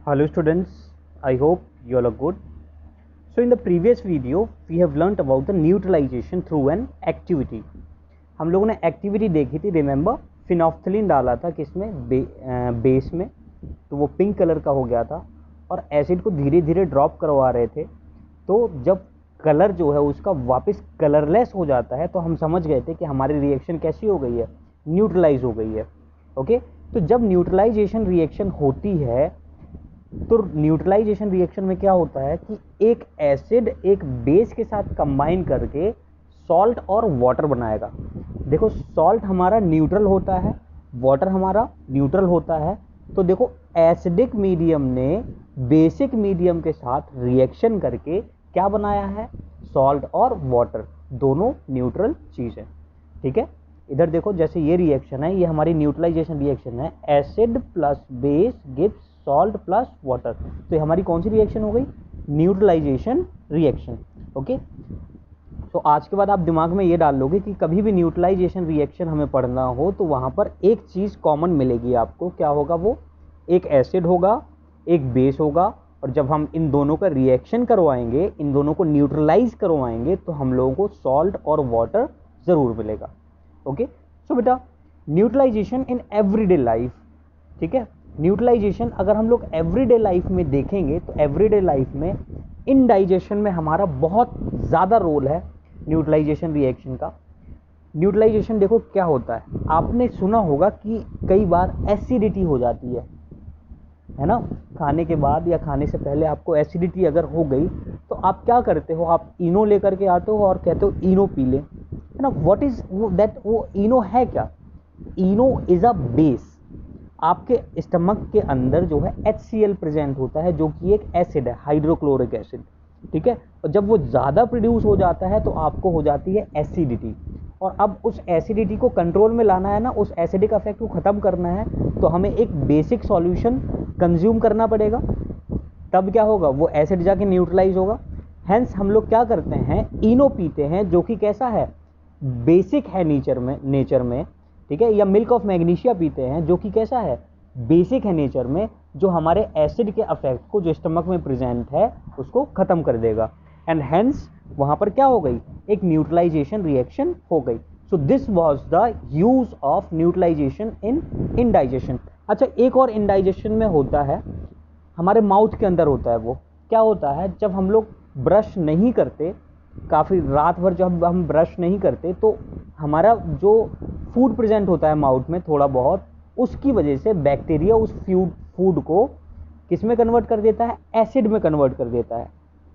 Hello students, I hope you all are good. So in the previous video, we have learnt about the neutralization through an activity. हम लोगों ने activity देखी थी, remember phenolphthalein डाला था किसमें base में, तो वो पिंक कलर का हो गया था और एसिड को धीरे धीरे ड्रॉप करवा रहे थे। तो जब कलर जो है उसका वापस कलरलेस हो जाता है तो हम समझ गए थे कि हमारी रिएक्शन कैसी हो गई है, न्यूट्रलाइज हो गई है। ओके, तो जब न्यूट्रलाइजेशन रिएक्शन होती है तो न्यूट्रलाइजेशन रिएक्शन में क्या होता है कि एक एसिड एक बेस के साथ कंबाइन करके सॉल्ट और वाटर बनाएगा। देखो, सॉल्ट हमारा न्यूट्रल होता है, वाटर हमारा न्यूट्रल होता है। तो देखो, एसिडिक मीडियम ने बेसिक मीडियम के साथ रिएक्शन करके क्या बनाया है, सॉल्ट और वाटर, दोनों न्यूट्रल चीज़ है। ठीक है, इधर देखो, जैसे ये रिएक्शन है, ये हमारी न्यूट्रलाइजेशन रिएक्शन है, acid plus base gives salt plus water. तो ये हमारी कौन सी रिएक्शन हो गई, न्यूट्रलाइजेशन रिएक्शन। ओके, तो आज के बाद आप दिमाग में ये डाल लोगे कि कभी भी न्यूट्रलाइजेशन रिएक्शन हमें पढ़ना हो तो वहाँ पर एक चीज़ कॉमन मिलेगी आपको। क्या होगा वो, एक एसिड होगा, एक बेस होगा, और जब हम इन दोनों का रिएक्शन करवाएंगे, इन दोनों को न्यूट्रलाइज करवाएंगे, तो हम लोगों को सॉल्ट और वाटर ज़रूर मिलेगा। ओके, सो बेटा, न्यूट्रलाइजेशन इन एवरीडे लाइफ, ठीक है, न्यूट्रलाइजेशन अगर हम लोग एवरीडे लाइफ में देखेंगे तो एवरीडे लाइफ में इनडाइजेशन में हमारा बहुत ज़्यादा रोल है न्यूट्रलाइजेशन रिएक्शन का। न्यूट्रलाइजेशन देखो क्या होता है, आपने सुना होगा कि कई बार एसिडिटी हो जाती है ना, खाने के बाद या खाने से पहले आपको एसिडिटी अगर हो गई तो आप क्या करते हो, आप इनो लेकर के आते हो और कहते हो इनो पी ले, है ना। व्हाट इज दैट, वो इनो है क्या, इनो इज अ बेस। आपके स्टमक के अंदर जो है HCl प्रेजेंट होता है, जो कि एक एसिड है, हाइड्रोक्लोरिक एसिड। ठीक है, और जब वो ज़्यादा प्रोड्यूस हो जाता है तो आपको हो जाती है एसिडिटी, और अब उस एसिडिटी को कंट्रोल में लाना है ना, उस एसिडिक इफेक्ट को ख़त्म करना है, तो हमें एक बेसिक सॉल्यूशन कंज्यूम करना पड़ेगा। तब क्या होगा, वो एसिड जाके न्यूट्रलाइज होगा। हेंस हम लोग क्या करते हैं, इनो पीते हैं, जो कि कैसा है, बेसिक है नेचर में, ठीक है, या मिल्क ऑफ मैग्नीशिया पीते हैं, जो कि कैसा है, बेसिक है नेचर में, जो हमारे एसिड के इफेक्ट को जो स्टमक में प्रेजेंट है उसको खत्म कर देगा। एंड हेंस वहां पर क्या हो गई, एक न्यूट्रलाइजेशन रिएक्शन हो गई। So this was the use of neutralisation in indigestion. अच्छा, एक और इनडाइजेशन में होता है, हमारे माउथ के अंदर होता है। वो क्या होता है, जब हम लोग ब्रश नहीं करते, काफ़ी रात भर जब हम ब्रश नहीं करते, तो हमारा जो फूड प्रेजेंट होता है माउथ में थोड़ा बहुत, उसकी वजह से बैक्टीरिया उस फूड को किस में कन्वर्ट कर देता है, एसिड में कन्वर्ट कर देता है।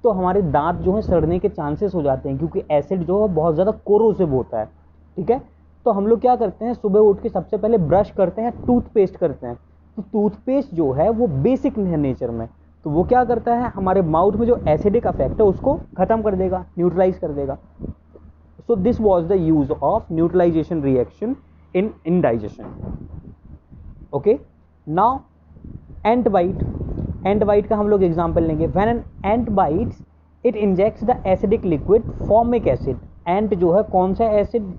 तो हमारे दांत जो है सड़ने के चांसेस हो जाते हैं, क्योंकि एसिड जो है बहुत ज़्यादा कोरोसिव होता है। ठीक है, तो हम लोग क्या करते हैं, सुबह उठ के सबसे पहले ब्रश करते हैं, टूथपेस्ट करते हैं। तो टूथपेस्ट जो है वो बेसिक है नेचर में, तो वो क्या करता है, हमारे माउथ में जो एसिडिक इफेक्ट है उसको खत्म कर देगा, न्यूट्रलाइज कर देगा। So this was the use of neutralization reaction in indigestion. Okay, now ant bite. Ant bite का हम लोग एग्जाम्पल लेंगे। When an ant bites, it injects the acidic liquid formic acid. Ant जो है कौन सा एसिड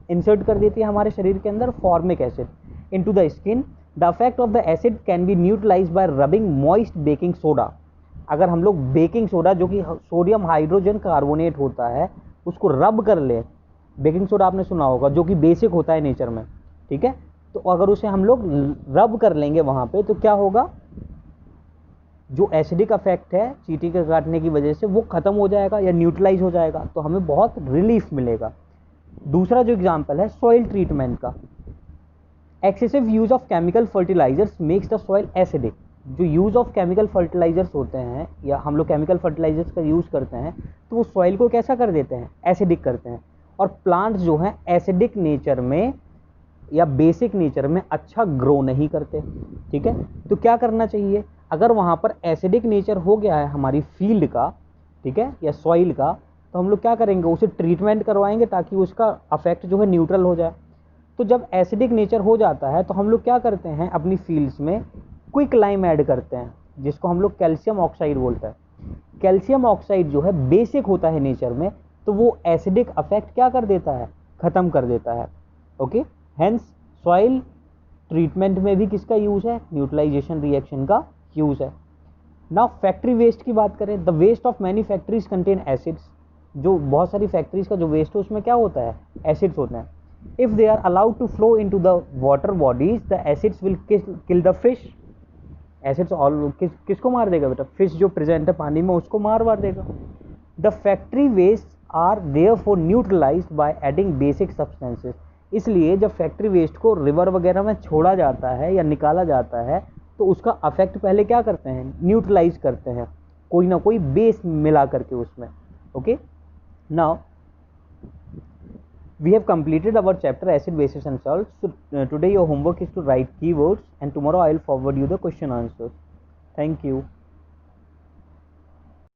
इंसर्ट कर देती है हमारे शरीर के अंदर, formic acid into the skin. The effect of the acid can be neutralized by rubbing moist baking soda. अगर हम लोग बेकिंग सोडा, जो कि सोडियम हाइड्रोजन कार्बोनेट होता है, उसको रब कर ले, बेकिंग सोडा आपने सुना होगा, जो कि बेसिक होता है नेचर में, ठीक है, तो अगर उसे हम लोग रब कर लेंगे वहाँ पे, तो क्या होगा, जो एसिडिक इफेक्ट है चींटी के काटने की वजह से वो खत्म हो जाएगा या न्यूट्रलाइज हो जाएगा, तो हमें बहुत रिलीफ मिलेगा। दूसरा जो एग्जाम्पल है सॉइल ट्रीटमेंट का, excessive use of chemical fertilisers makes the soil acidic. जो यूज़ ऑफ केमिकल फर्टिलाइजर्स होते हैं, या हम लोग केमिकल फर्टिलाइजर्स का यूज़ करते हैं, तो वो सॉइल को कैसा कर देते हैं, एसिडिक करते हैं। और प्लांट्स जो हैं एसिडिक नेचर में या बेसिक नेचर में अच्छा ग्रो नहीं करते। ठीक है, तो क्या करना चाहिए, अगर वहाँ पर एसिडिक नेचर हो गया है हमारी फील्ड का, ठीक है, या सॉइल का, तो हम लोग क्या करेंगे, उसे ट्रीटमेंट करवाएंगे ताकि उसका अफेक्ट जो है न्यूट्रल हो जाए। तो जब एसिडिक नेचर हो जाता है तो हम लोग क्या करते हैं, अपनी फील्ड्स में क्विक लाइम ऐड करते हैं, जिसको हम लोग कैल्शियम ऑक्साइड बोलते हैं। कैल्शियम ऑक्साइड जो है बेसिक होता है नेचर में, तो वो एसिडिक अफेक्ट क्या कर देता है, खत्म कर देता है। ओके, हेंस सॉइल ट्रीटमेंट में भी किसका यूज है, न्यूट्रलाइजेशन रिएक्शन का यूज है। नाउ फैक्ट्री वेस्ट की बात करें, the waste of many factories contain acids, जो बहुत सारी फैक्ट्रीज का जो वेस्ट है उसमें क्या होता है, एसिड्स होते हैं. If they are allowed to flow into the water bodies the acids will kill the fish. Acids all किसको मार देगा बेटा, फिश जो प्रेजेंट है पानी में उसको मार देगा. The factory waste are there for neutralised by adding basic substances. इसलिए जब फैक्ट्री वेस्ट को रिवर वगैरह में छोड़ा जाता है या निकाला जाता है तो उसका अफेक्ट पहले क्या करते हैं, न्यूट्रलाइज करते हैं, कोई ना कोई बेस मिला करके उसमें. Okay, now we have completed our chapter acid bases and salts. So today your homework is to write keywords and tomorrow I will forward you the question answers. Thank you.